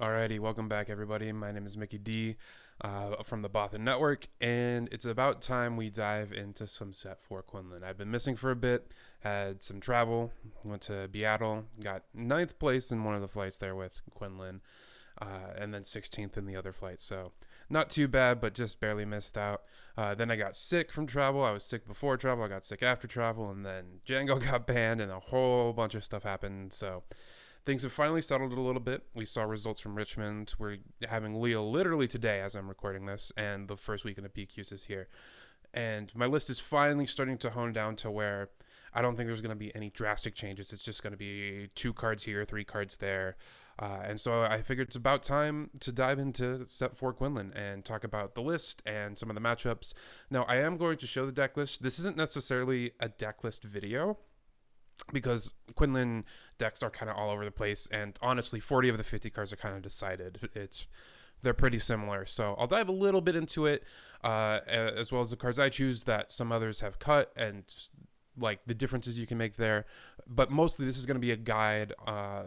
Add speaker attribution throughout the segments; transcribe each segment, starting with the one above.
Speaker 1: Alrighty, welcome back, everybody. My name is Mickey D from the Bothan Network, and it's about time we dive into some set for Quinlan. I've been missing for a bit, had some travel, went to Seattle, got ninth place in one of the flights there with Quinlan, and then 16th in the other flight. So not too bad, but just barely missed out. Then I got sick from travel. I was sick before travel. I got sick after travel, and then Django got banned, and a whole bunch of stuff happened. So things have finally settled a little bit. We saw results from Richmond. We're having Leo literally today as I'm recording this, and the first weekend of PQs is here. And my list is finally starting to hone down to where I don't think there's going to be any drastic changes. It's just going to be 2 cards here, 3 cards there. And so I figured it's about time to dive into Set 4 Quinlan and talk about the list and some of the matchups. Now, I am going to show the deck list. This isn't necessarily a deck list video, because Quinlan decks are kind of all over the place, and honestly 40 of the 50 cards are kind of decided. They're pretty similar, so I'll dive a little bit into it, as well as the cards I choose that some others have cut, and like the differences you can make there. But mostly this is going to be a guide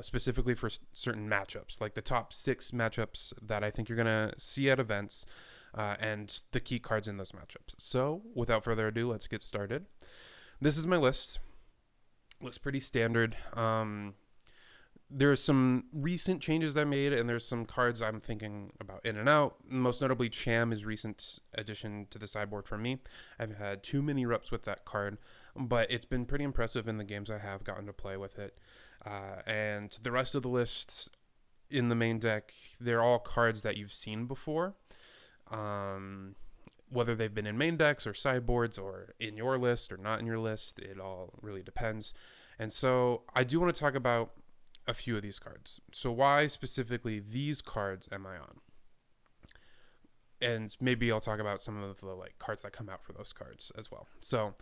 Speaker 1: specifically for certain matchups, like the top 6 matchups that I think you're going to see at events, and the key cards in those matchups. So without further ado, let's get started. This is my list. Looks pretty standard. There's some recent changes I made, and there's some cards I'm thinking about in and out. Most notably, Cham is recent addition to the sideboard for me. I've had too many reps with that card, but it's been pretty impressive in the games I have gotten to play with it. And the rest of the list in the main deck, they're all cards that you've seen before. Whether they've been in main decks or sideboards or in your list or not in your list, it all really depends. And so I do want to talk about a few of these cards. So why specifically these cards am I on? And maybe I'll talk about some of the cards that come out for those cards as well. So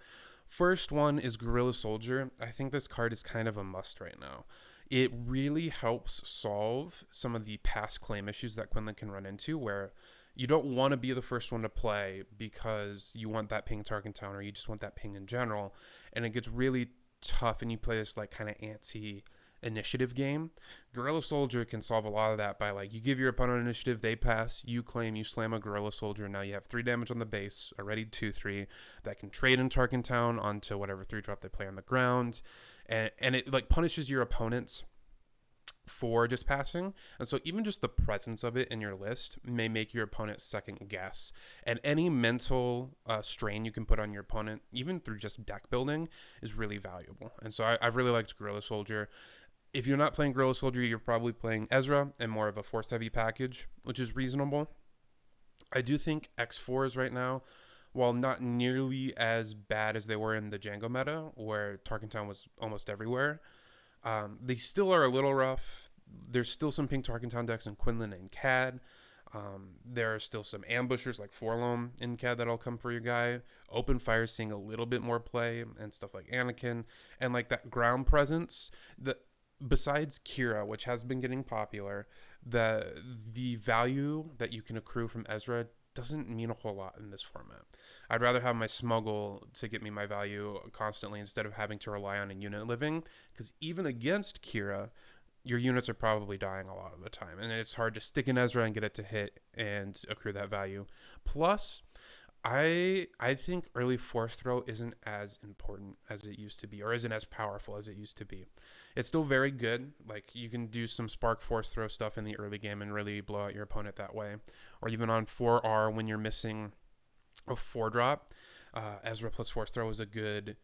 Speaker 1: first one is Guerrilla Soldier. I think this card is kind of a must right now. It really helps solve some of the past claim issues that Quinlan can run into, where you don't want to be the first one to play because you want that ping Tarkintown, or you just want that ping in general, and it gets really tough and you play this kind of antsy initiative game. Guerrilla Soldier can solve a lot of that by you give your opponent initiative, they pass, you claim, you slam a Guerrilla Soldier, now you have 3 damage on the base, a ready 2/3 that can trade in Tarkintown onto whatever 3-drop they play on the ground, and it punishes your opponents for just passing. And so even just the presence of it in your list may make your opponent second guess, and any mental strain you can put on your opponent, even through just deck building, is really valuable. And so I really liked Guerrilla Soldier. If you're not playing Guerrilla Soldier, you're probably playing Ezra and more of a force heavy package, which is reasonable. I do think X4s right now, while not nearly as bad as they were in the Django meta, where Tarkintown was almost everywhere, they still are a little rough. There's still some pink Tarkintown decks in Quinlan and Cad. There are still some ambushers like Forlom in Cad that'll come for your guy. Open Fire seeing a little bit more play, and stuff like Anakin, and that ground presence. Besides Kira, which has been getting popular, the value that you can accrue from Ezra doesn't mean a whole lot in this format. I'd rather have my smuggle to get me my value constantly instead of having to rely on a unit living, because even against Kira, your units are probably dying a lot of the time, and it's hard to stick in Ezra and get it to hit and accrue that value. Plus, I think early force throw isn't as important as it used to be, or isn't as powerful as it used to be. It's still very good. You can do some spark force throw stuff in the early game and really blow out your opponent that way. Or even on 4R when you're missing a 4-drop, Ezra plus force throw is a good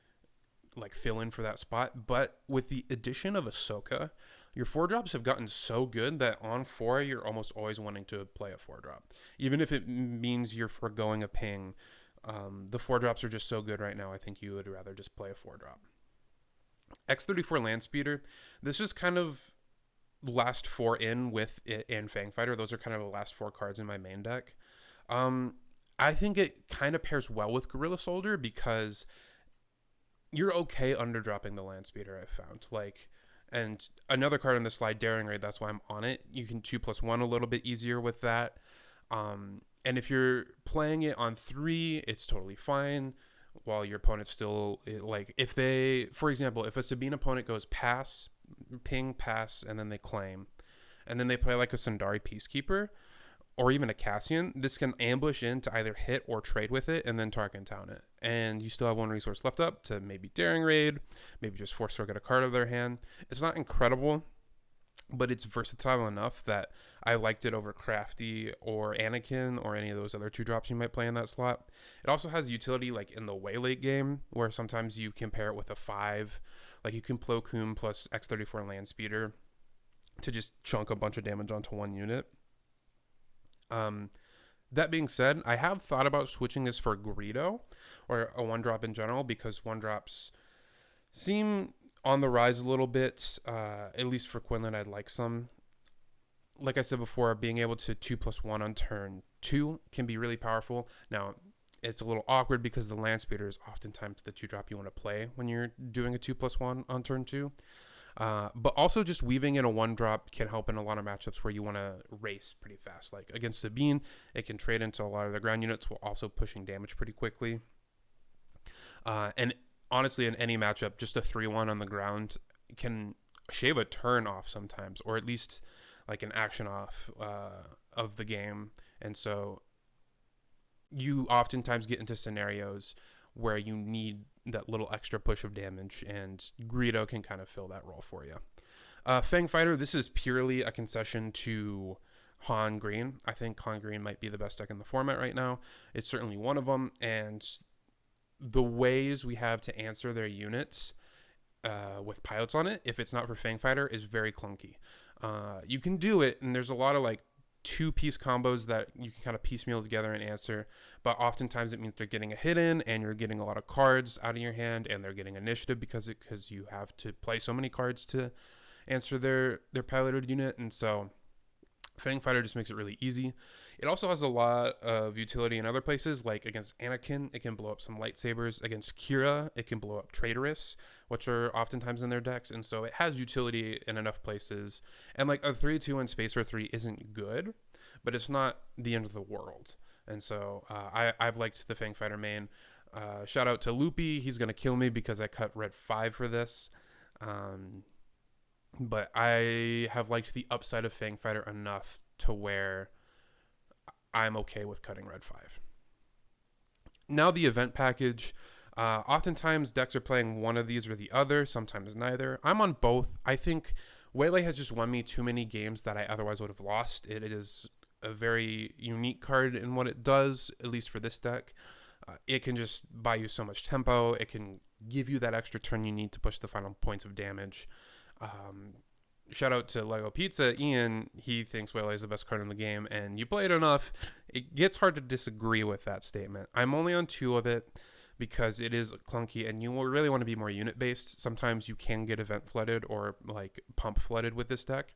Speaker 1: fill in for that spot. But with the addition of Ahsoka, your 4-drops have gotten so good that on 4 you're almost always wanting to play a 4-drop, even if it means you're foregoing a ping. The 4-drops are just so good right now. I think you would rather just play a 4-drop. X34 Landspeeder. This is kind of last 4 in with it and Fangfighter. Those are kind of the last 4 cards in my main deck. I think it kind of pairs well with Guerrilla Soldier because you're okay underdropping the Landspeeder, I've found. And another card on the slide, Daring Raid, that's why I'm on it. You can 2+1 a little bit easier with that. And if you're playing it on 3, it's totally fine. While your opponent's still, if they, for example, if a Sabine opponent goes pass, ping, pass, and then they claim, and then they play like a Sundari Peacekeeper or even a Cassian, this can ambush in to either hit or trade with it and then Tarkintown it. And you still have one resource left up to maybe Daring Raid, maybe just force throw, get a card out of their hand. It's not incredible, but it's versatile enough that I liked it over Crafty or Anakin or any of those other 2-drops you might play in that slot. It also has utility like in the way late game, where sometimes you can pair it with a 5. Like you can Plo Koon plus X34 Landspeeder to just chunk a bunch of damage onto one unit. That being said, I have thought about switching this for Greedo or a 1-drop in general, because 1-drops seem on the rise a little bit. At least for Quinlan, I'd like some. Like I said before, being able to 2+1 on turn 2 can be really powerful. Now, it's a little awkward because the Landspeeder is oftentimes the 2-drop you want to play when you're doing a 2+1 on turn 2. But also just weaving in a 1-drop can help in a lot of matchups where you want to race pretty fast. Like against Sabine, it can trade into a lot of the ground units while also pushing damage pretty quickly. And honestly, in any matchup, just a 3-1 on the ground can shave a turn off sometimes, or at least like an action off of the game. And so you oftentimes get into scenarios where you need that little extra push of damage, and Greedo can kind of fill that role for you. Fang Fighter, this is purely a concession to Han Green. I think Han Green might be the best deck in the format right now. It's certainly one of them, and the ways we have to answer their units with pilots on it, if it's not for Fang Fighter, is very clunky. You can do it, and there's a lot of like 2-piece combos that you can kind of piecemeal together and answer, but oftentimes it means they're getting a hit in, and you're getting a lot of cards out of your hand, and they're getting initiative because you have to play so many cards to answer their piloted unit. And so Fang Fighter just makes it really easy. It also has a lot of utility in other places, like against Anakin, it can blow up some lightsabers. Against Kira, it can blow up Traitorous, which are oftentimes in their decks. And so it has utility in enough places. And like a 3-2 in Space for 3 isn't good, but it's not the end of the world. And so I've liked the Fang Fighter main. Shout out to Loopy. He's going to kill me because I cut red 5 for this. But I have liked the upside of Fang Fighter enough to where I'm okay with cutting red 5. Now the event package. Oftentimes decks are playing one of these or the other, sometimes neither. I'm on both. I think Waylay has just won me too many games that I otherwise would have lost. It is a very unique card in what it does, at least for this deck. It can just buy you so much tempo. It can give you that extra turn you need to push the final points of damage. Shout out to Lego Pizza. Ian, he thinks Waylay is the best card in the game, and you play it enough, it gets hard to disagree with that statement. I'm only on 2 of it because it is clunky, and you really want to be more unit-based. Sometimes you can get event flooded or like pump flooded with this deck,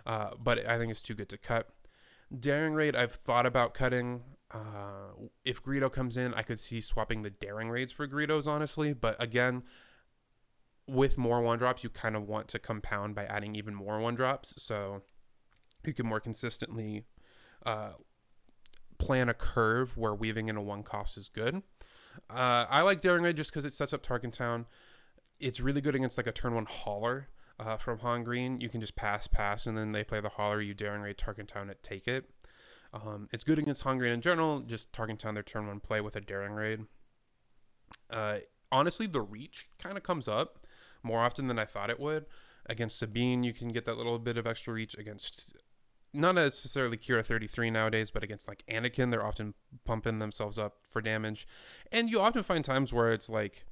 Speaker 1: but I think it's too good to cut. Daring Raid, I've thought about cutting. If Greedo comes in, I could see swapping the Daring Raids for Greedos, honestly, but again, with more 1-drops, you kind of want to compound by adding even more 1-drops, so you can more consistently plan a curve where weaving in a 1 cost is good. I like Daring Raid just because it sets up Tarkintown. It's really good against like a turn 1 hauler from Han Green. You can just pass, and then they play the hauler, you Daring Raid Tarkintown it, take it. It's good against Han Green in general, just Tarkintown their turn 1 play with a Daring Raid. Honestly, the reach kind of comes up more often than I thought it would. Against Sabine, you can get that little bit of extra reach. Against, not necessarily Kira 33 nowadays, but against like Anakin, they're often pumping themselves up for damage. And you often find times where it's like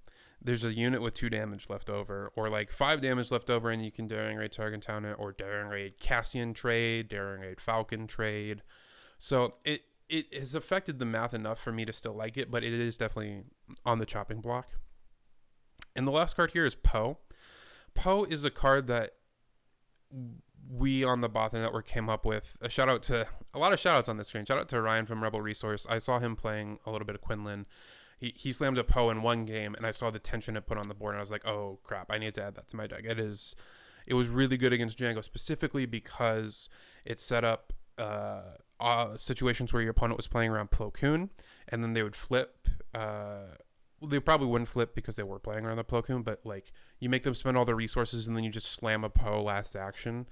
Speaker 1: there's a unit with 2 damage left over, or like 5 damage left over, and you can Daring Raid Tarkintown it, or Daring Raid Cassian trade, Daring Raid Falcon trade. So it has affected the math enough for me to still like it, but it is definitely on the chopping block. And the last card here is Poe. Poe is a card that we on the Bothan Network came up with. A lot of shout outs on this screen. Shout out to Ryan from Rebel Resource. I saw him playing a little bit of Quinlan. He slammed a Poe in one game, and I saw the tension it put on the board, and I was like, oh crap, I need to add that to my deck. It was really good against Django, specifically because it set up situations where your opponent was playing around Plo Koon, and then they would flip. They probably wouldn't flip because they were playing around the Plo Koon, but like you make them spend all their resources and then you just slam a Poe last action.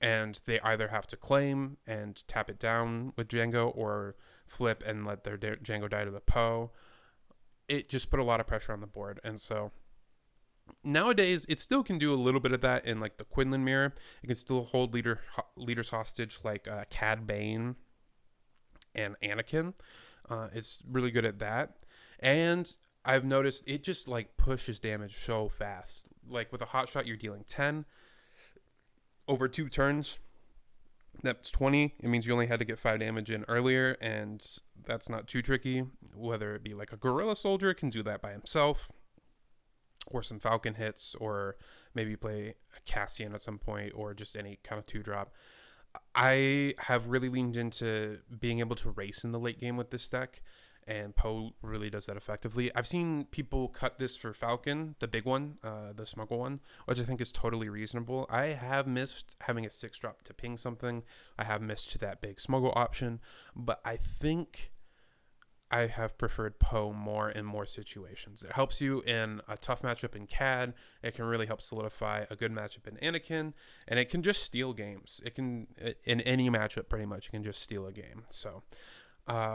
Speaker 1: and they either have to claim and tap it down with Django or flip and let their Django die to the Poe. It just put a lot of pressure on the board. And so nowadays it still can do a little bit of that in like the Quinnland Mirror. It can still hold leaders hostage like Cad Bane and Anakin. It's really good at that. And I've noticed it just like pushes damage so fast. Like with a hot shot, you're dealing 10 over 2 turns. That's 20. It means you only had to get 5 damage in earlier, and that's not too tricky. Whether it be like a gorilla soldier can do that by himself, or some falcon hits, or maybe play a Cassian at some point, or just any kind of 2-drop. I have really leaned into being able to race in the late game with this deck, and Poe really does that effectively. I've seen people cut this for Falcon, the big one, the smuggle one, which I think is totally reasonable. I have missed having a 6-drop to ping something. I have missed that big smuggle option, but I think I have preferred Poe more in more situations. It helps you in a tough matchup in Cad. It can really help solidify a good matchup in Anakin, and it can just steal games. It can, in any matchup pretty much, it can just steal a game. So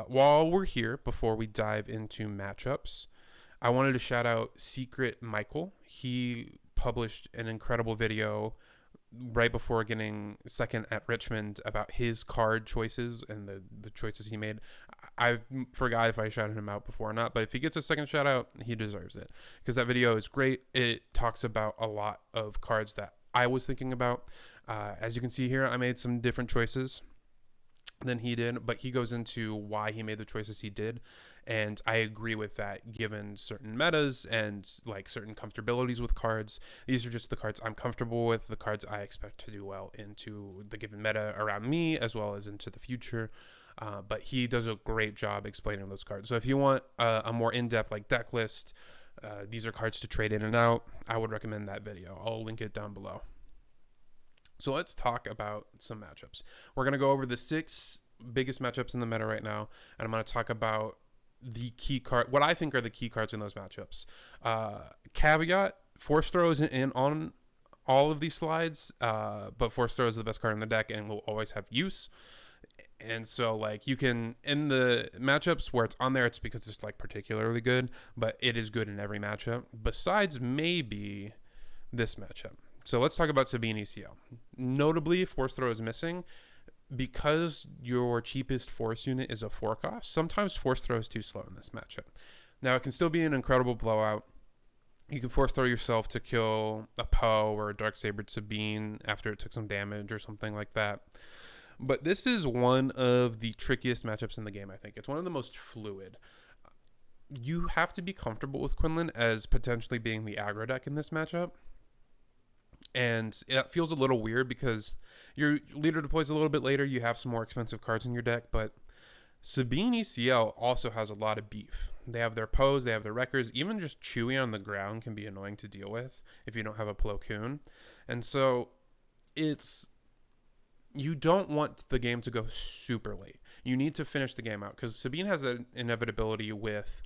Speaker 1: while we're here, before we dive into matchups, I wanted to shout out Secret Michael. He published an incredible video right before getting second at Richmond about his card choices and the choices he made. I forgot if I shouted him out before or not, but if he gets a second shout out, he deserves it, because that video is great. It talks about a lot of cards that I was thinking about. As you can see here, I made some different choices than he did, but he goes into why he made the choices he did, and I agree with that given certain metas and like certain comfortabilities with cards. These are just the cards I'm comfortable with, the cards I expect to do well into the given meta around me as well as into the future. But he does a great job explaining those cards. So if you want a more in-depth like deck list, these are cards to trade in and out, I would recommend that video. I'll link it down below. So let's talk about some matchups. We're going to go over the 6 biggest matchups in the meta right now, and I'm going to talk about the key card, what I think are the key cards in those matchups. Caveat, Force Throw isn't in on all of these slides, but Force Throw is the best card in the deck and will always have use. And so like you can, in the matchups where it's on there, it's because it's like particularly good, but it is good in every matchup besides maybe this matchup. So let's talk about Sabine ECL. Notably, Force Throw is missing because your cheapest Force unit is a 4 cost. Sometimes Force Throw is too slow in this matchup. Now, it can still be an incredible blowout. You can Force Throw yourself to kill a Poe or a Darksabered Sabine after it took some damage or something like that. But this is one of the trickiest matchups in the game, I think. It's one of the most fluid. You have to be comfortable with Quinlan as potentially being the aggro deck in this matchup. And it feels a little weird because your leader deploys a little bit later. You have some more expensive cards in your deck, but Sabine ECL also has a lot of beef. They have their Poes, they have their Wreckers. Even just Chewie on the ground can be annoying to deal with if you don't have a Plo Koon. And so you don't want the game to go super late. You need to finish the game out because Sabine has an inevitability with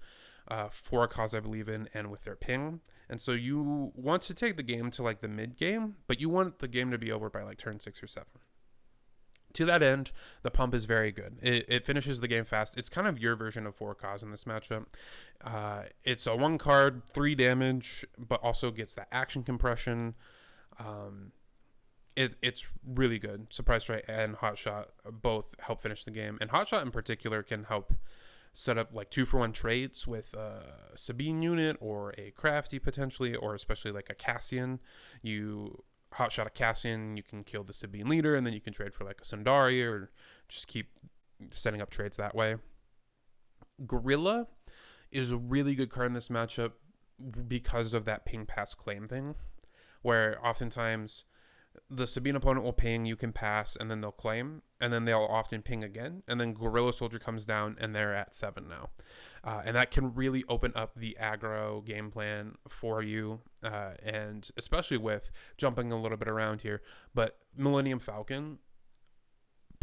Speaker 1: 4 costs, I believe in, and with their ping. And so you want to take the game to like the mid game, but you want the game to be over by like turn 6 or 7. To that end, the pump is very good. It finishes the game fast. It's kind of your version of 4 costs in this matchup. It's a 1 card, 3 damage, but also gets that action compression. It's really good. Surprise Strike and Hot Shot both help finish the game. And Hot Shot in particular can help set up like 2-for-1 trades with a Sabine unit or a Crafty potentially, or especially like a Cassian. You hot shot a Cassian, you can kill the Sabine leader, and then you can trade for like a Sundari or just keep setting up trades that way. Gorilla is a really good card in this matchup because of that ping pass claim thing, where oftentimes the Sabine opponent will ping, you can pass, and then they'll claim, and then they'll often ping again, and then Gorilla Soldier comes down, and they're at 7 now. And that can really open up the aggro game plan for you, and especially with jumping a little bit around here. But Millennium Falcon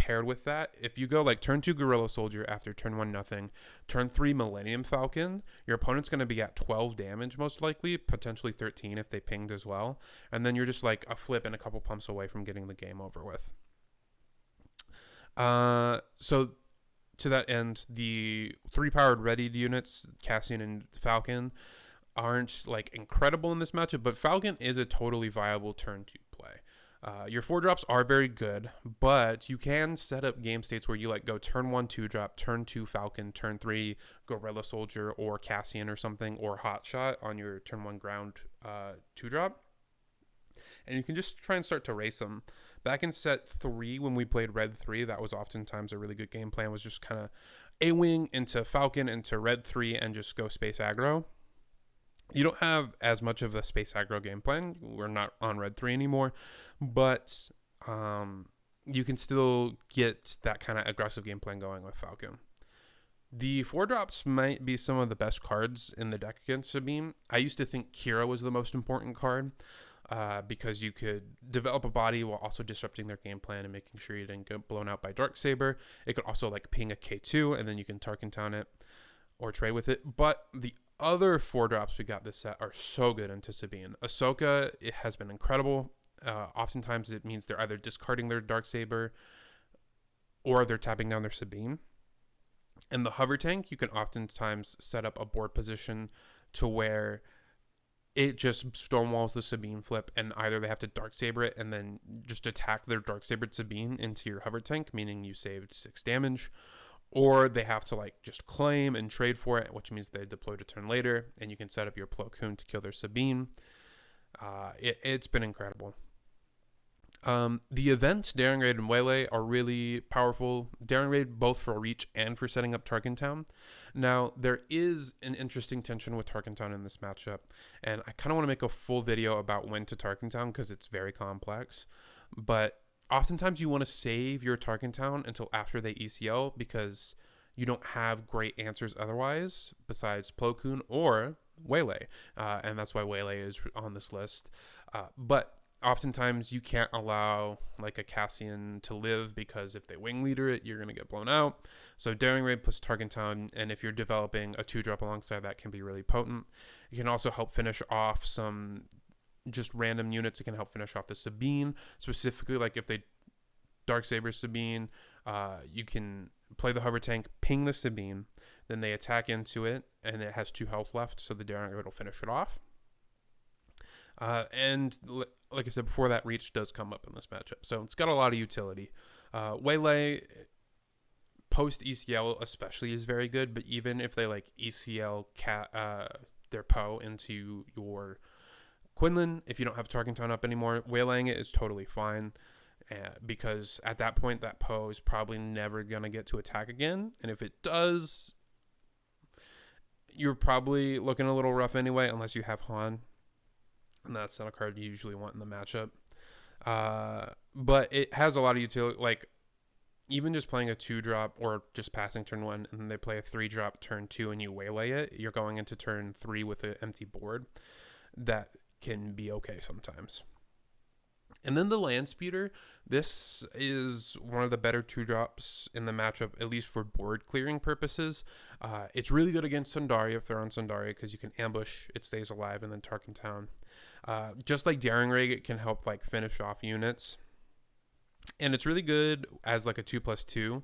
Speaker 1: paired with that, if you go like turn 2 Guerrilla Soldier after turn 1 nothing, turn 3 Millennium Falcon, your opponent's going to be at 12 damage most likely, potentially 13 if they pinged as well. And then you're just like a flip and a couple pumps away from getting the game over with. So to that end, the 3 powered readied units, Cassian and Falcon, aren't like incredible in this matchup, but Falcon is a totally viable turn 2 play. Your 4-drops are very good, but you can set up game states where you like go turn 1 2-drop, turn 2 Falcon, turn 3 Guerrilla Soldier or Cassian or something, or Hotshot on your turn 1 ground 2-drop. And you can just try and start to race them. Back in set 3, when we played Red 3, that was oftentimes a really good game plan, was just kind of A-Wing into Falcon into Red 3 and just go space aggro. You don't have as much of a space aggro game plan. We're not on Red 3 anymore, but you can still get that kind of aggressive game plan going with Falcon. The 4-drops might be some of the best cards in the deck against Sabine. I used to think Kira was the most important card because you could develop a body while also disrupting their game plan and making sure you didn't get blown out by Darksaber. It could also like ping a K2 and then you can Tarkintown it or trade with it. But the other 4-drops we got this set are so good into Sabine. Ahsoka, it has been incredible. Oftentimes it means they're either discarding their Darksaber or they're tapping down their Sabine. And the hover tank, you can oftentimes set up a board position to where it just stonewalls the Sabine flip, and either they have to Darksaber it and then just attack their Darksabered Sabine into your hover tank, meaning you saved 6 damage, or they have to like just claim and trade for it, which means they deploy to turn later, and you can set up your Plo Koon to kill their Sabine. It's been incredible. The events, Daring Raid and Waylay, are really powerful. Daring Raid both for reach and for setting up Tarkintown. Now, there is an interesting tension with Tarkintown in this matchup, and I kind of want to make a full video about when to Tarkintown because it's very complex. But oftentimes you want to save your Tarkintown until after they ECL because you don't have great answers otherwise besides Plo Koon or Waylay. And that's why Waylay is on this list. But oftentimes you can't allow like a Cassian to live because if they wing leader it, you're going to get blown out. So Daring Raid plus Tarkintown, and if you're developing a 2-drop alongside that, can be really potent. It can also help finish off some just random units. It can help finish off the Sabine, specifically like if they Darksaber Sabine, you can play the hover tank, ping the Sabine, then they attack into it, and it has 2 health left, so the Daring Raid will finish it off. And like I said before, that reach does come up in this matchup, so it's got a lot of utility. Waylay post ECL especially is very good, but even if they like ECL their Poe into your Quinlan, if you don't have Tarkintown up anymore, waylaying it is totally fine, because at that point that Poe is probably never gonna get to attack again, and if it does, you're probably looking a little rough anyway, unless you have Han. And that's not a card you usually want in the matchup. But it has a lot of utility. Like, even just playing a 2-drop or just passing turn 1, and then they play a 3-drop turn 2 and you waylay it, you're going into turn 3 with an empty board. That can be okay sometimes. And then the Landspeeder, this is one of the better 2-drops in the matchup, at least for board clearing purposes. It's really good against Sundaria if they're on Sundaria, because you can ambush, it stays alive, and then Tarkintown. Just like Daring Raid, it can help like finish off units. And it's really good as like a 2+2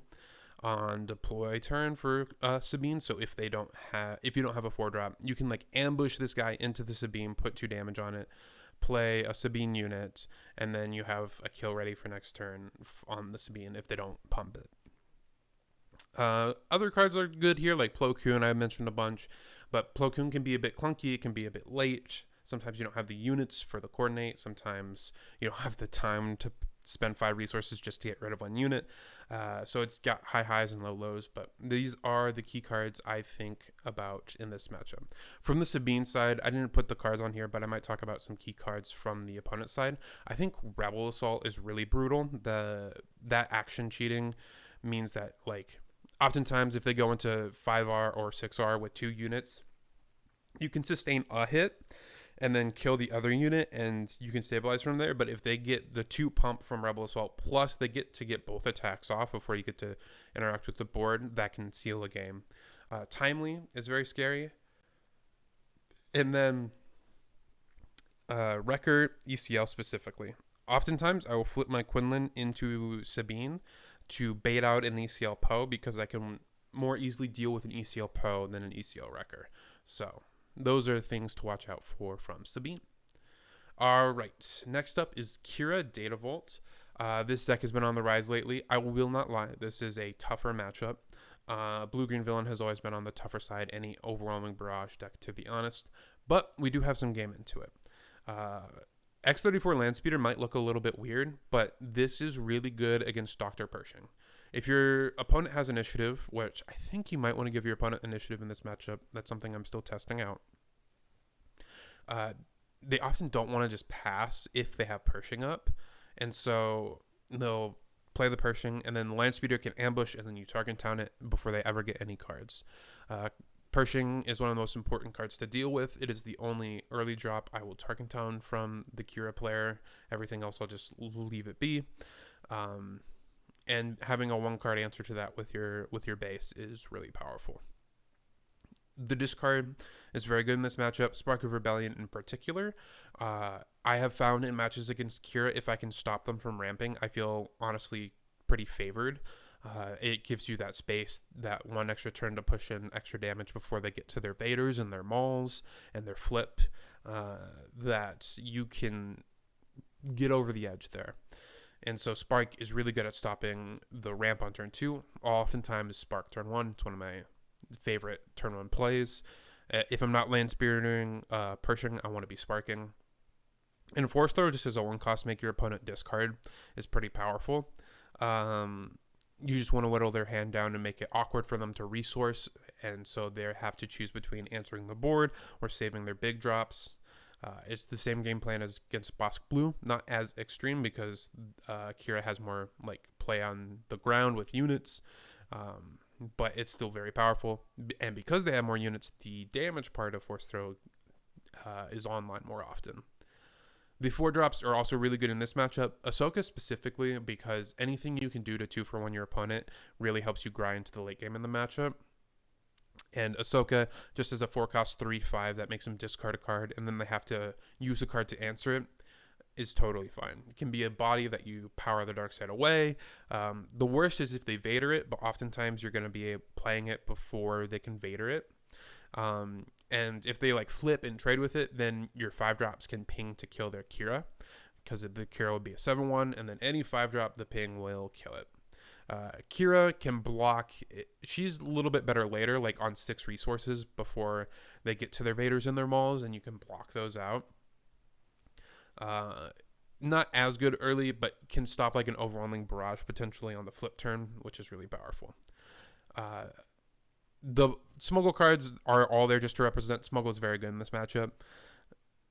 Speaker 1: on deploy turn for Sabine. So if you don't have a 4-drop, you can like ambush this guy into the Sabine, put 2 damage on it, play a Sabine unit, and then you have a kill ready for next turn on the Sabine if they don't pump it. Other cards are good here, like Plo Koon, I mentioned a bunch, but Plo Koon can be a bit clunky, it can be a bit late. Sometimes you don't have the units for the coordinate, sometimes you don't have the time to spend 5 resources just to get rid of 1 unit. So it's got high highs and low lows, but these are the key cards I think about in this matchup. From the Sabine side, I didn't put the cards on here, but I might talk about some key cards from the opponent's side. I think Rebel Assault is really brutal. That action cheating means that, like, oftentimes if they go into 5R or 6R with 2 units, you can sustain a hit, and then kill the other unit, and you can stabilize from there. But if they get the 2 pump from Rebel Assault, plus they get to get both attacks off before you get to interact with the board, that can seal a game. Timely is very scary. And then Wrecker ECL specifically. Oftentimes, I will flip my Quinlan into Sabine to bait out an ECL Poe because I can more easily deal with an ECL Poe than an ECL Wrecker. So those are things to watch out for from Sabine. All right, next up is Kira Datavolt. This deck has been on the rise lately. I will not lie, this is a tougher matchup. Blue-green villain has always been on the tougher side, any overwhelming barrage deck, to be honest. But we do have some game into it. X34 Landspeeder might look a little bit weird, but this is really good against Dr. Pershing. If your opponent has initiative, which I think you might want to give your opponent initiative in this matchup, that's something I'm still testing out. They often don't want to just pass if they have Pershing up, and so they'll play the Pershing, and then the Landspeeder can ambush, and then you Tarkintown it before they ever get any cards. Pershing is one of the most important cards to deal with. It is the only early drop I will Tarkintown from the Kira player. Everything else I'll just leave it be. And having a 1-card answer to that with your base is really powerful. The discard is very good in this matchup, Spark of Rebellion in particular. I have found in matches against Kira, if I can stop them from ramping, I feel honestly pretty favored. It gives you that space, that 1 extra turn to push in extra damage before they get to their Vaders and their Mauls and their flip, that you can get over the edge there. And so Spark is really good at stopping the ramp on turn 2. Oftentimes Spark turn 1. It's one of my favorite turn 1 plays. If I'm not Landspeedering Pershing, I want to be Sparking. And Force Throw, just as a 1-cost, make your opponent discard, is pretty powerful. You just want to whittle their hand down and make it awkward for them to resource, and so they have to choose between answering the board or saving their big drops. It's the same game plan as against Bosk Blue, not as extreme because Kira has more like play on the ground with units, but it's still very powerful. And because they have more units, the damage part of Force Throw is online more often. The 4-drops are also really good in this matchup. Ahsoka specifically, because anything you can do to 2-for-1 your opponent really helps you grind to the late game in the matchup. And Ahsoka, just as a 4-cost 3/5 that makes them discard a card, and then they have to use a card to answer it, is totally fine. It can be a body that you power the dark side away. The worst is if they Vader it, but oftentimes you're going to be playing it before they can Vader it. And if they like flip and trade with it, then your 5-drops can ping to kill their Kira, because the Kira would be a 7/1, and then any 5-drop, the ping will kill it. Kira can block. She's a little bit better later, like on 6 resources before they get to their Vaders and their Mauls, and you can block those out. Not as good early, but can stop like an overwhelming barrage potentially on the flip turn, which is really powerful. The smuggle cards are all there just to represent. Smuggle is very good in this matchup.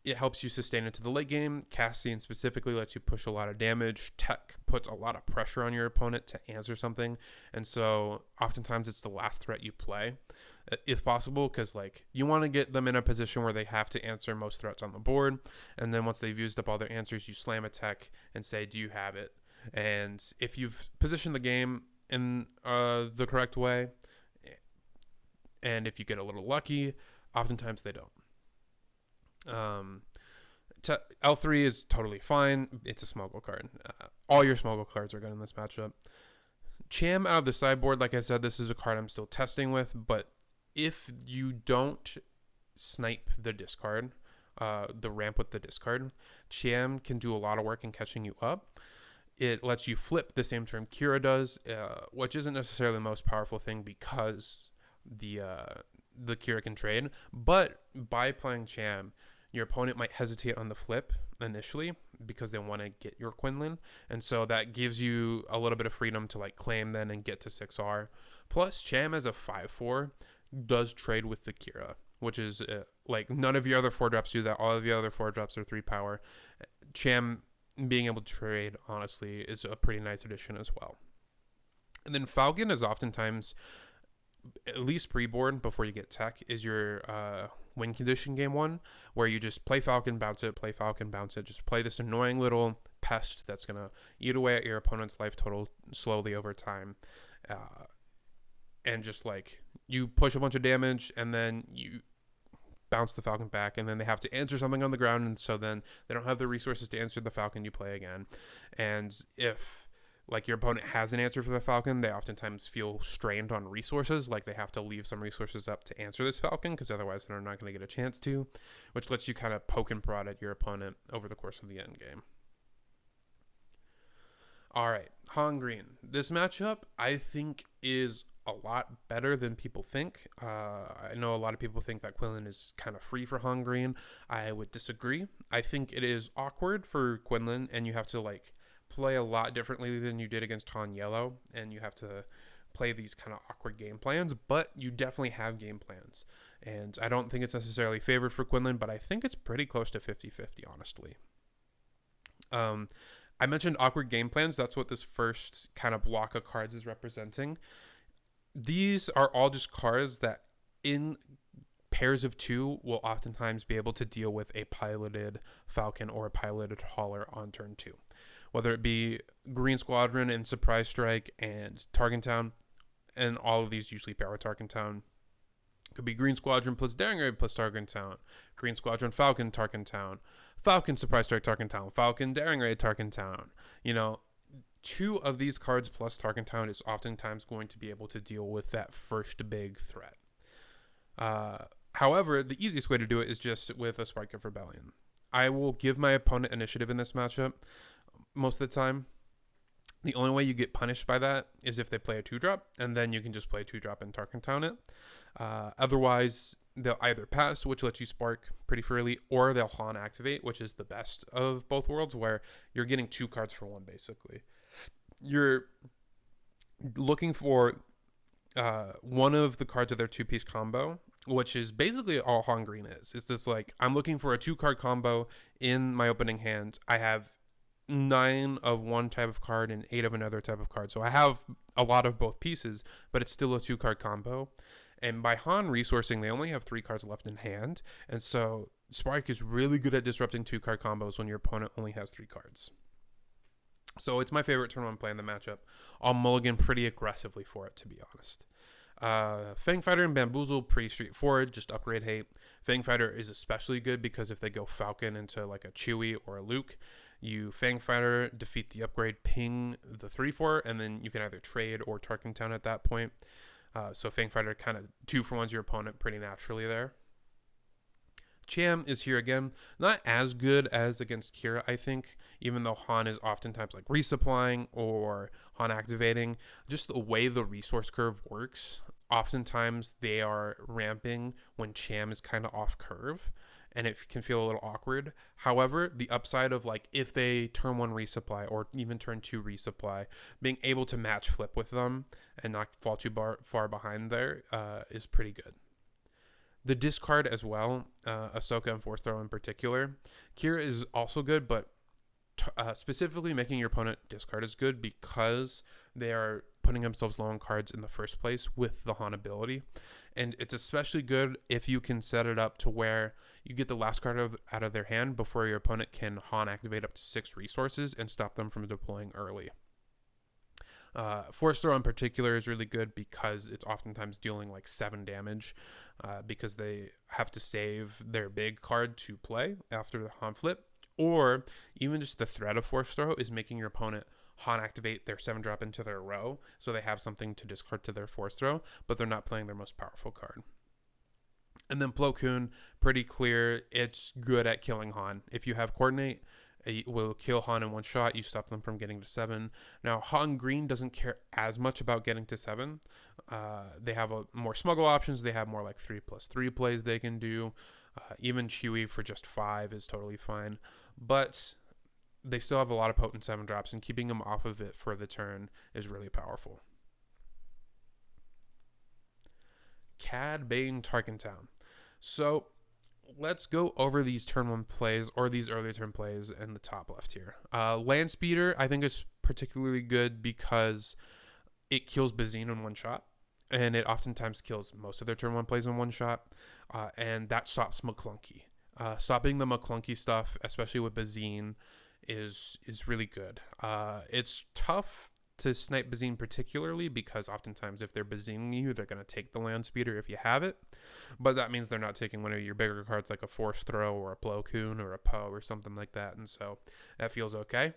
Speaker 1: It helps you sustain into the late game. Cassian specifically lets you push a lot of damage. Tech puts a lot of pressure on your opponent to answer something. And so oftentimes it's the last threat you play, if possible, because like you want to get them in a position where they have to answer most threats on the board. And then once they've used up all their answers, you slam a tech and say, do you have it? And if you've positioned the game in the correct way, and if you get a little lucky, oftentimes they don't. L3 is totally fine. It's a smuggle card. All your smuggle cards are good in this matchup. Cham out of the sideboard, like I said, this is a card I'm still testing with, but if you don't snipe the discard, the ramp with the discard, Cham can do a lot of work in catching you up. It lets you flip the same turn Kira does, which isn't necessarily the most powerful thing because the Kira can trade, but by playing Cham, your opponent might hesitate on the flip initially because they want to get your Quinlan, and so that gives you a little bit of freedom to like claim then and get to 6R. Plus, Cham as a 5/4 does trade with the Kira, which is like none of your other 4-drops do that. All of your other 4-drops are 3 power. Cham being able to trade, honestly, is a pretty nice addition as well. And then Falcon is oftentimes at least pre-board before you get tech, is your win condition game 1, where you just play Falcon, bounce it, play Falcon, bounce it. Just play this annoying little pest that's going to eat away at your opponent's life total slowly over time. And just like you push a bunch of damage and then you bounce the Falcon back, and then they have to answer something on the ground, and so then they don't have the resources to answer the Falcon. You play again, and if like your opponent has an answer for the Falcon, they oftentimes feel strained on resources, like they have to leave some resources up to answer this Falcon, because otherwise they're not going to get a chance to, which lets you kind of poke and prod at your opponent over the course of the end game. All right, Han Green. This matchup, I think, is a lot better than people think. I know a lot of people think that Quinlan is kind of free for Han Green. I would disagree. I think it is awkward for Quinlan, and you have to like play a lot differently than you did against Han Yellow, and you have to play these kind of awkward game plans, but you definitely have game plans. And I don't think it's necessarily favored for Quinlan, but I think it's pretty close to 50-50, honestly. I mentioned awkward game plans. That's what this first kind of block of cards is representing. These are all just cards that in pairs of 2 will oftentimes be able to deal with a piloted Falcon or a piloted hauler on turn 2. Whether it be Green Squadron and Surprise Strike and Tarkintown, and all of these usually pair with Tarkintown. Could be Green Squadron plus Daring Raid plus Tarkintown, Green Squadron Falcon Tarkintown, Falcon Surprise Strike Tarkintown, Falcon Daring Raid Tarkintown. You know, 2 of these cards plus Tarkintown is oftentimes going to be able to deal with that first big threat. However, the easiest way to do it is just with a Spark of Rebellion. I will give my opponent initiative in this matchup most of the time. The only way you get punished by that is if they play a 2-drop, and then you can just play a 2-drop and Tarkintown it. Otherwise, they'll either pass, which lets you spark pretty freely, or they'll Han activate, which is the best of both worlds, where you're getting 2 cards for 1, basically. You're looking for one of the cards of their 2-piece combo, which is basically all Han Green is. It's just like, I'm looking for a 2-card combo in my opening hand. I have 9 of one type of card and 8 of another type of card. So I have a lot of both pieces, but it's still a 2-card combo. And by Han resourcing, they only have 3 cards left in hand. And so Spark is really good at disrupting 2-card combos when your opponent only has 3 cards. So it's my favorite turn 1 play in the matchup. I'll mulligan pretty aggressively for it, to be honest. Fang Fighter and Bamboozle, pretty straightforward, just upgrade hate. Fang Fighter is especially good because if they go Falcon into like a Chewie or a Luke, you Fang Fighter, defeat the upgrade, ping the 3/4, and then you can either trade or Tarkintown at that point. So Fang Fighter kind of 2-for-1s your opponent pretty naturally there. Cham is here again. Not as good as against Kira, I think, even though Han is oftentimes like resupplying or Han activating. Just the way the resource curve works, oftentimes they are ramping when Cham is kind of off curve, and it can feel a little awkward. However, the upside of like if they turn 1 resupply or even turn 2 resupply, being able to match flip with them and not fall too far behind there is pretty good. The discard as well, Ahsoka and Force Throw in particular. Kira is also good, but specifically making your opponent discard is good because they are putting themselves low on cards in the first place with the Han ability. And it's especially good if you can set it up to where you get the last card out of their hand before your opponent can Han activate up to 6 resources and stop them from deploying early. Force Throw in particular is really good because it's oftentimes dealing like 7 damage because they have to save their big card to play after the Han flip, or even just the threat of Force Throw is making your opponent Han activate their 7-drop into their row, so they have something to discard to their Force Throw, but they're not playing their most powerful card. And then Plo Koon, pretty clear, it's good at killing Han. If you have Coordinate, it will kill Han in 1 shot. You stop them from getting to 7. Now, Han Green doesn't care as much about getting to 7. They have more smuggle options. They have more like 3+3 plays they can do. Even Chewie for just 5 is totally fine. But they still have a lot of potent 7-drops, and keeping them off of it for the turn is really powerful. Cad Bane Tarkintown. So let's go over these turn 1 plays, or these early turn plays in the top left here. Landspeeder, I think, is particularly good because it kills Bazine in 1 shot. and it oftentimes kills most of their turn 1 plays in one shot, and that stops McClunky. Stopping the McClunky stuff, especially with Bazine, is really good. It's tough to snipe Bazine particularly because oftentimes if they're Bazining you, they're going to take the Landspeeder if you have it, but that means they're not taking one of your bigger cards like a Force Throw or a Plo Koon or a Poe or something like that, and so that feels okay.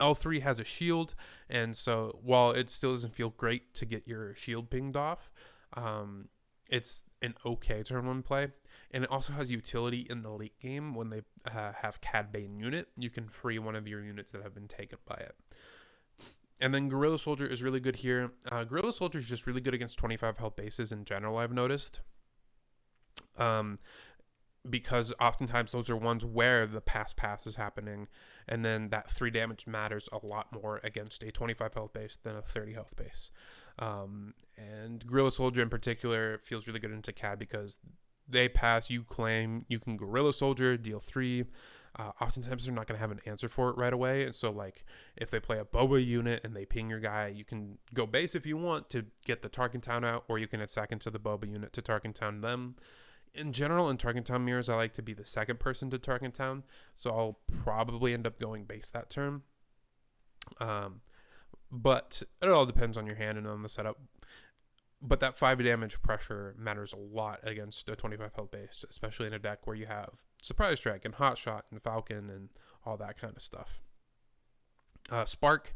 Speaker 1: L3 has a shield, and so while it still doesn't feel great to get your shield pinged off, it's an okay turn 1 play, and it also has utility in the late game. When they have Cad Bane unit, you can free one of your units that have been taken by it. And then Gorilla Soldier is really good here. Gorilla Soldier is just really good against 25 health bases in general, I've noticed. Because oftentimes those are ones where the pass is happening, and then that 3 damage matters a lot more against a 25 health base than a 30 health base. And Gorilla Soldier in particular feels really good into Cad because they pass, you claim, you can Gorilla Soldier, deal 3. Oftentimes they're not going to have an answer for it right away, and so like if they play a Boba unit and they ping your guy, you can go base if you want to get the Tarkintown out, or you can attack into the Boba unit to Tarkintown them. In general, in Tarkintown mirrors, I like to be the second person to Tarkintown, so I'll probably end up going base that turn. But it all depends on your hand and on the setup. But that 5 damage pressure matters a lot against a 25 health base, especially in a deck where you have Surprise Strike and Hot Shot and Falcon and all that kind of stuff. Spark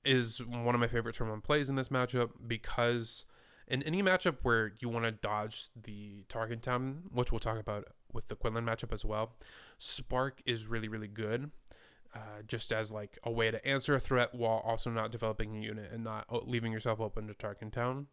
Speaker 1: is one of my favorite turn 1 plays in this matchup because in any matchup where you want to dodge the Tarkintown, which we'll talk about with the Quinlan matchup as well, Spark is really, really good. Just as like a way to answer a threat while also not developing a unit and not leaving yourself open to Tarkintown.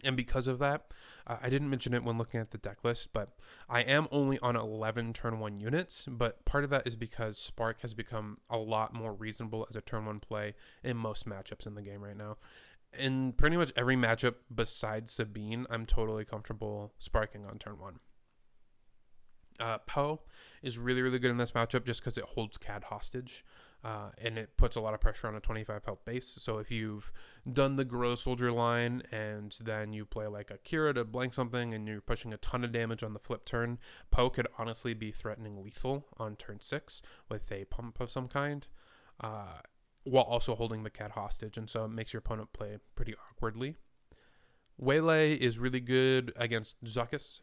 Speaker 1: And because of that, I didn't mention it when looking at the deck list, but I am only on 11 turn 1 units, but part of that is because Spark has become a lot more reasonable as a turn 1 play in most matchups in the game right now. In pretty much every matchup besides Sabine, I'm totally comfortable sparking on turn 1. Poe is really, really good in this matchup just because it holds Cad hostage, and it puts a lot of pressure on a 25 health base. So if you've done the Gorilla Soldier line and then you play like a Kira to blank something and you're pushing a ton of damage on the flip turn, Poe could honestly be threatening lethal on turn 6 with a pump of some kind, while also holding the Cad hostage, and so it makes your opponent play pretty awkwardly. Waylay is really good against Zuckuss.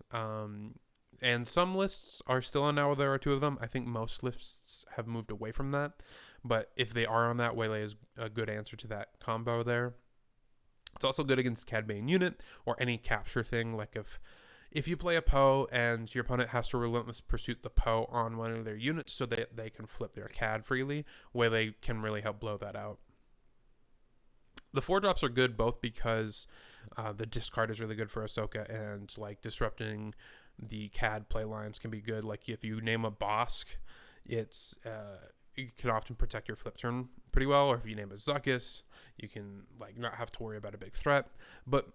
Speaker 1: And some lists are still on now. There are 2 of them. I think most lists have moved away from that. But if they are on that, Waylay is a good answer to that combo there. It's also good against Cad Bane unit or any capture thing. Like if you play a Poe and your opponent has to relentless pursuit the Poe on one of their units so that they can flip their Cad freely, Waylay can really help blow that out. The 4-drops are good both because the discard is really good for Ahsoka, and like disrupting the Cad play lines can be good. Like if you name a Bosk, it can often protect your flip turn pretty well. Or if you name a Zuckuss, you can like not have to worry about a big threat. But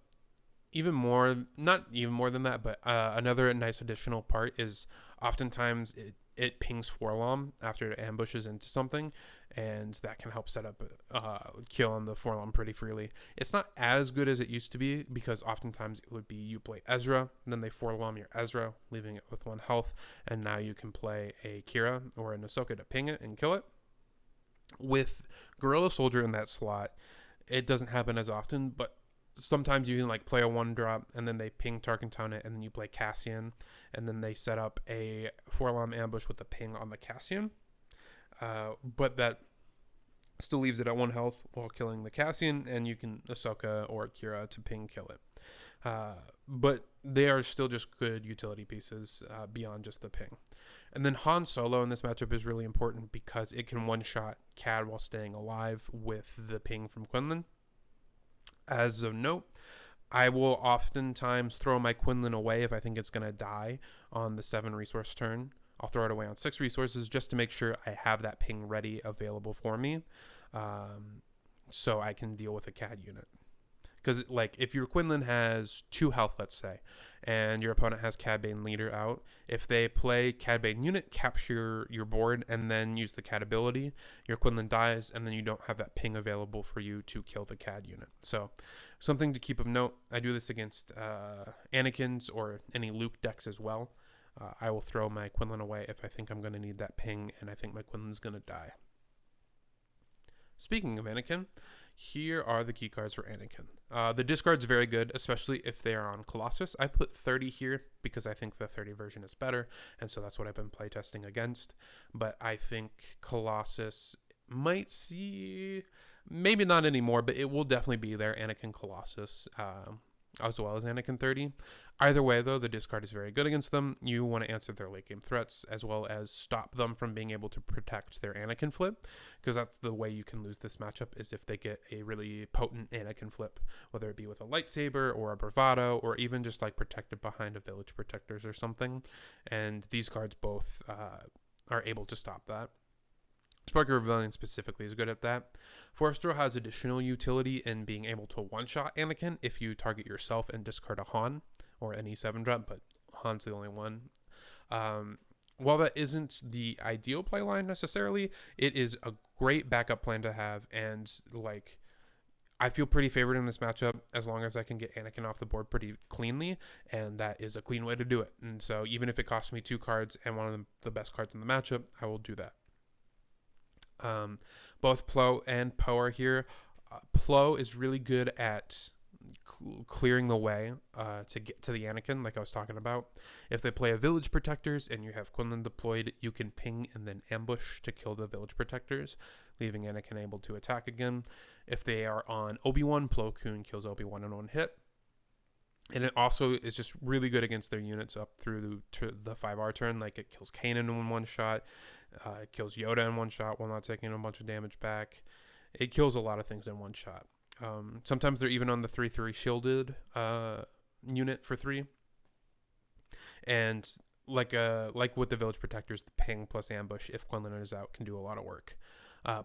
Speaker 1: not even more than that, but another nice additional part is oftentimes it pings Forlom after it ambushes into something, and that can help set up kill on the Forlom pretty freely. It's not as good as it used to be because oftentimes it would be you play Ezra, then they Forlom your Ezra, leaving it with 1 health, and now you can play a Kira or an Ahsoka to ping it and kill it. With Gorilla Soldier in that slot, it doesn't happen as often, but sometimes you can like play a 1-drop and then they ping Tarkintown it, and then you play Cassian, and then they set up a Forlom ambush with a ping on the Cassian. But that still leaves it at 1 health while killing the Cassian, and you can Ahsoka or Kira to ping kill it. But they are still just good utility pieces beyond just the ping. And then Han Solo in this matchup is really important because it can one-shot Cad while staying alive with the ping from Quinlan. As a note, I will oftentimes throw my Quinlan away if I think it's going to die on the 7 resource turn. I'll throw it away on 6 resources just to make sure I have that ping ready available for me, so I can deal with a Cad unit. Because, like, if your Quinlan has 2 health, let's say, and your opponent has Cad Bane leader out, if they play Cad Bane unit, capture your board, and then use the Cad ability, your Quinlan dies, and then you don't have that ping available for you to kill the Cad unit. So, something to keep of note. I do this against Anakin's or any Luke decks as well. I will throw my Quinlan away if I think I'm going to need that ping, and I think my Quinlan's going to die. Speaking of Anakin, here are the key cards for Anakin. The discard's very good, especially if they are on Colossus. I put 30 here because I think the 30 version is better, and so that's what I've been playtesting against. But I think Colossus might see, maybe not anymore, but it will definitely be there, Anakin Colossus, as well as Anakin 30. Either way, though, the discard is very good against them. You want to answer their late game threats, as well as stop them from being able to protect their Anakin flip, because that's the way you can lose this matchup, is if they get a really potent Anakin flip, whether it be with a lightsaber or a bravado, or even just like protected behind a village protectors or something. And these cards both are able to stop that. Spark of Rebellion specifically is good at that. Force Throw has additional utility in being able to one-shot Anakin if you target yourself and discard a Han or any 7 drop, but Han's the only one. While that isn't the ideal play line necessarily, it is a great backup plan to have, and like I feel pretty favored in this matchup as long as I can get Anakin off the board pretty cleanly, and that is a clean way to do it. And so even if it costs me 2 cards and one of the best cards in the matchup, I will do that. Both Plo and Poe are here. Plo is really good at clearing the way to get to the Anakin, like I was talking about. If they play a village protectors and you have Quinlan deployed, you can ping and then ambush to kill the village protectors, leaving Anakin able to attack again. If they are on Obi-Wan, Plo Koon kills Obi-Wan in 1 hit. And it also is just really good against their units up through the 5R turn. Like, it kills Kanan in 1 shot. It kills Yoda in 1 shot while not taking a bunch of damage back. It kills a lot of things in 1 shot. Sometimes they're even on the 3/3 shielded unit for 3. And like with the village protectors, the ping plus ambush, if Quinlan is out, can do a lot of work.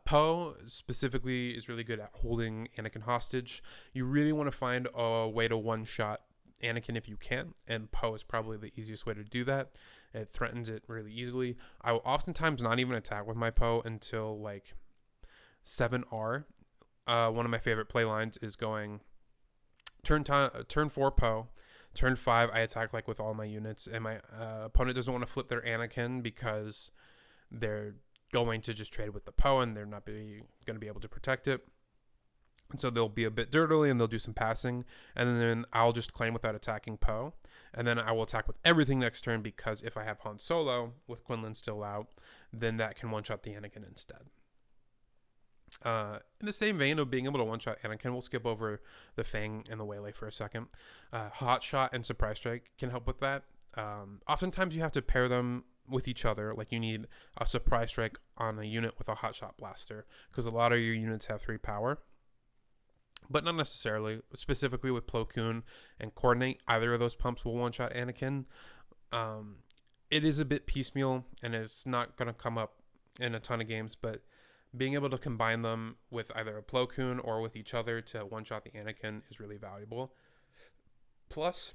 Speaker 1: Poe specifically is really good at holding Anakin hostage. You really want to find a way to one-shot Anakin if you can, and Poe is probably the easiest way to do that. It threatens it really easily. I will oftentimes not even attack with my Poe until like 7R. One of my favorite play lines is going turn 4 Poe, turn 5 I attack like with all my units, and my opponent doesn't want to flip their Anakin because they're going to just trade with the Poe and they're not going to be able to protect it. And so they'll be a bit dirtily and they'll do some passing, and then I'll just claim without attacking Poe, and then I will attack with everything next turn, because if I have Han Solo with Quinlan still out, then that can one-shot the Anakin instead. In the same vein of being able to one-shot Anakin, we'll skip over the Fang and the Waylay for a second. Hot Shot and Surprise Strike can help with that. Oftentimes you have to pair them with each other. Like, you need a Surprise Strike on a unit with a Hot Shot Blaster, because a lot of your units have 3 power. But not necessarily. Specifically with Plo Koon and Coordinate, either of those pumps will one-shot Anakin. It is a bit piecemeal, and it's not going to come up in a ton of games, but being able to combine them with either a Plo Koon or with each other to one-shot the Anakin is really valuable. Plus,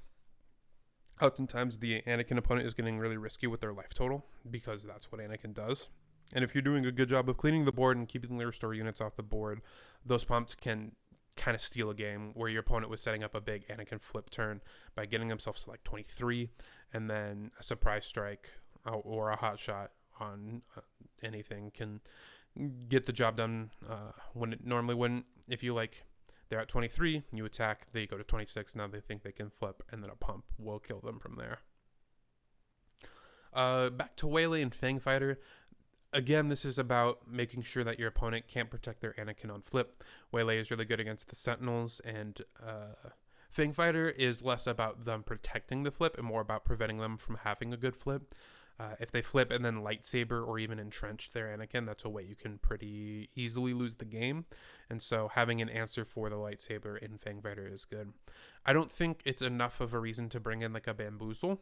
Speaker 1: oftentimes the Anakin opponent is getting really risky with their life total, because that's what Anakin does. And if you're doing a good job of cleaning the board and keeping the restore units off the board, those pumps can kind of steal a game where your opponent was setting up a big Anakin flip turn by getting themselves to like 23, and then a surprise strike or a hot shot on anything can get the job done when it normally wouldn't. If you they're at 23, you attack, they go to 26, now they think they can flip, and then a pump will kill them from there. Back to Waylay and Fang Fighter. Again, this is about making sure that your opponent can't protect their Anakin on flip. Waylay is really good against the Sentinels, and Fang Fighter is less about them protecting the flip and more about preventing them from having a good flip. If they flip and then lightsaber or even entrench their Anakin, that's a way you can pretty easily lose the game. And so having an answer for the lightsaber in Fang Fighter is good. I don't think it's enough of a reason to bring in like a Bamboozle,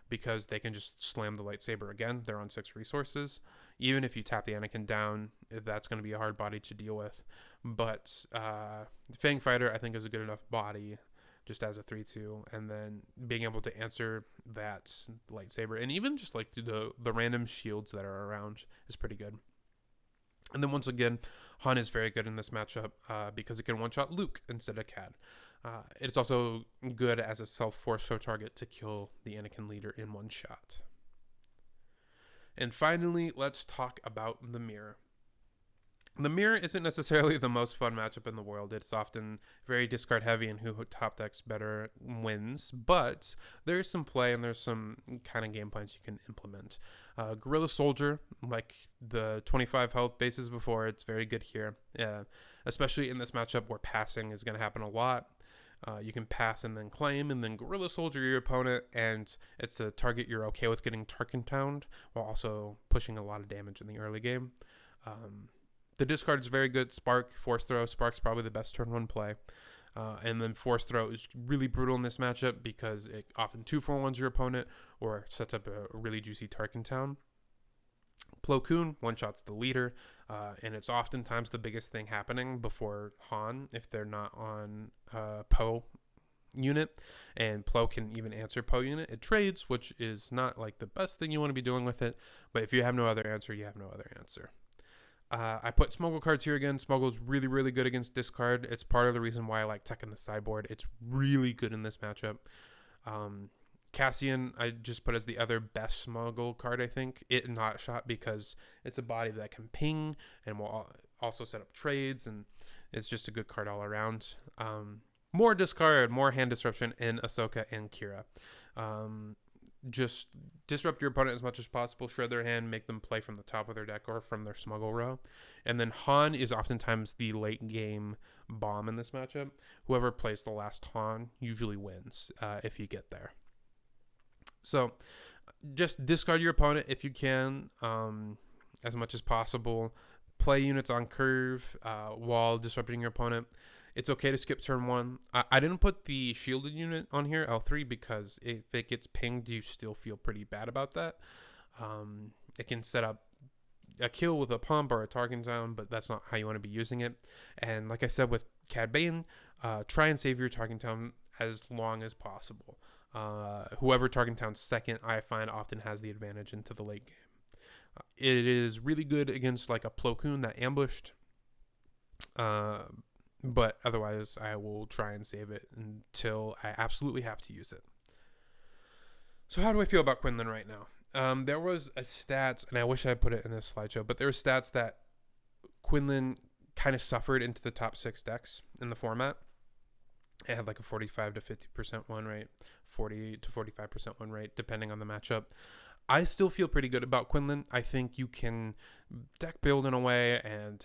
Speaker 1: because they can just slam the lightsaber again. They're on 6 resources. Even if you tap the Anakin down, that's going to be a hard body to deal with. But Fang Fighter, I think, is a good enough body just as a 3-2, and then being able to answer that lightsaber, and even just like the random shields that are around is pretty good. And then once again, Han is very good in this matchup because it can one-shot Luke instead of Cad. It's also good as a self-force throw target to kill the Anakin leader in one shot. And finally, let's talk about the Mirror. The Mirror isn't necessarily the most fun matchup in the world. It's often very discard heavy, and who top decks better wins. But there's some play, and there's some kind of game plans you can implement. Guerrilla Soldier, like the 25 health bases before, it's very good here. Especially in this matchup where passing is going to happen a lot. You can pass and then claim, and then Guerrilla Soldier your opponent, and it's a target you're okay with getting Tarkintown while also pushing a lot of damage in the early game. The discard is very good. Spark, Force Throw. Spark's probably the best turn 1 play. And then Force Throw is really brutal in this matchup because it often 2-for-1s your opponent or sets up a really juicy Tarkintown. Plo Koon one-shots the leader, and it's oftentimes the biggest thing happening before Han if they're not on Poe unit, and Plo can even answer Poe unit. It trades, which is not like the best thing you want to be doing with it, but if you have no other answer, you have no other answer. I put Smuggle cards here again. Smuggle's really, really good against discard. It's part of the reason why I like Tech in the sideboard. It's really good in this matchup. Cassian, I just put as the other best Smuggle card, I think. It not shot because it's a body that can ping and will also set up trades, and it's just a good card all around. More discard, more hand disruption in Ahsoka and Kira. Just disrupt your opponent as much as possible, shred their hand, make them play from the top of their deck or from their Smuggle row. And then Han is oftentimes the late game bomb in this matchup. Whoever plays the last Han usually wins if you get there. So just discard your opponent if you can as much as possible. Play units on curve while disrupting your opponent. It's okay to skip turn 1. I didn't put the shielded unit on here, L3, because if it gets pinged, you still feel pretty bad about that. It can set up a kill with a pump or a Tarkintown, but that's not how you want to be using it. And like I said with Cad Bane, try and save your Tarkintown as long as possible. Whoever Tarkintown's second, I find, often has the advantage into the late game. It is really good against like a Plo Koon that ambushed. But otherwise, I will try and save it until I absolutely have to use it. So how do I feel about Quinlan right now? There was a stats, and I wish I put it in this slideshow, but there were stats that Quinlan kind of suffered into the top 6 decks in the format. It had like a 45 to 50% win rate, 40 to 45% win rate, depending on the matchup. I still feel pretty good about Quinlan. I think you can deck build in a way and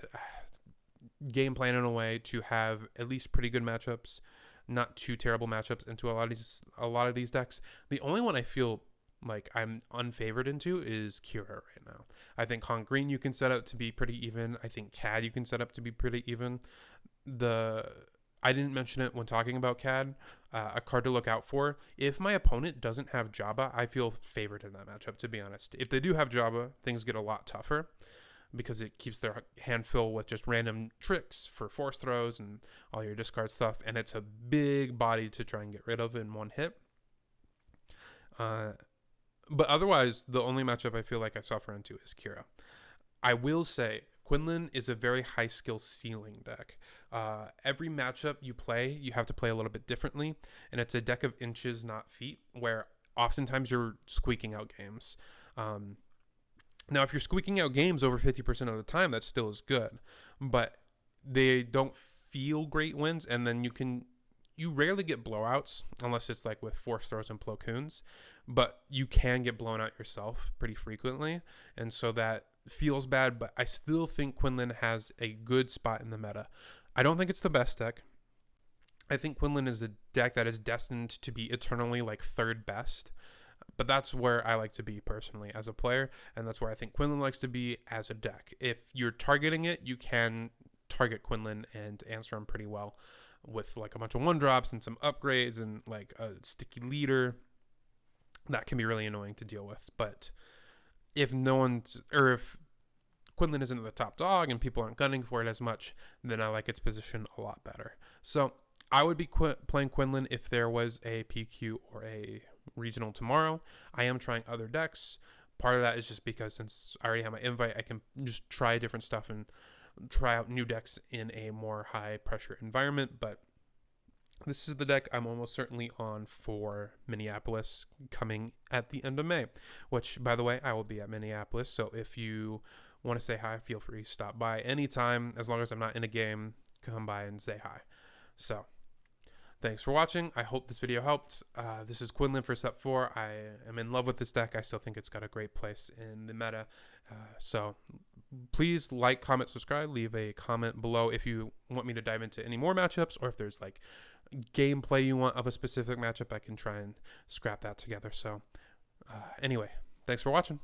Speaker 1: game plan in a way to have at least pretty good matchups, not too terrible matchups into a lot of these decks. The only one I feel like I'm unfavored into is Kira right now. I think Han Green you can set up to be pretty even. I think Cad you can set up to be pretty even. I didn't mention it when talking about Cad. A card to look out for. If my opponent doesn't have Jabba, I feel favored in that matchup, to be honest. If they do have Jabba, things get a lot tougher because it keeps their hand filled with just random tricks for force throws and all your discard stuff, and it's a big body to try and get rid of in one hit. But otherwise, the only matchup I feel like I suffer into is Kira. I will say, Quinlan is a very high skill ceiling deck. Every matchup you play, you have to play a little bit differently, and it's a deck of inches, not feet, where oftentimes you're squeaking out games. Now, if you're squeaking out games over 50% of the time, that still is good, but they don't feel great wins, and then you rarely get blowouts unless it's like with force throws and Plo Koons, but you can get blown out yourself pretty frequently, and so that feels bad, but I still think Quinlan has a good spot in the meta. I don't think it's the best deck. I think Quinlan is a deck that is destined to be eternally like third best, but that's where I like to be personally as a player, and that's where I think Quinlan likes to be as a deck. If you're targeting it, you can target Quinlan and answer him pretty well with like a bunch of 1-drops and some upgrades and like a sticky leader. that can be really annoying to deal with. But if no one's, or if Quinlan isn't the top dog and people aren't gunning for it as much, then I like its position a lot better. So I would be playing Quinlan if there was a PQ or a regional tomorrow. I am trying other decks. Part of that is just because since I already have my invite, I can just try different stuff and try out new decks in a more high pressure environment. But this is the deck I'm almost certainly on for Minneapolis coming at the end of May, which, by the way, I will be at Minneapolis. So if you want to say hi, feel free to stop by anytime. As long as I'm not in a game, come by and say hi. So thanks for watching. I hope this video helped. This is Quinlan for Step 4. I am in love with this deck. I still think it's got a great place in the meta. So please like, comment, subscribe. Leave a comment below if you want me to dive into any more matchups, or if there's like gameplay you want of a specific matchup, I can try and scrap that together. So anyway, thanks for watching.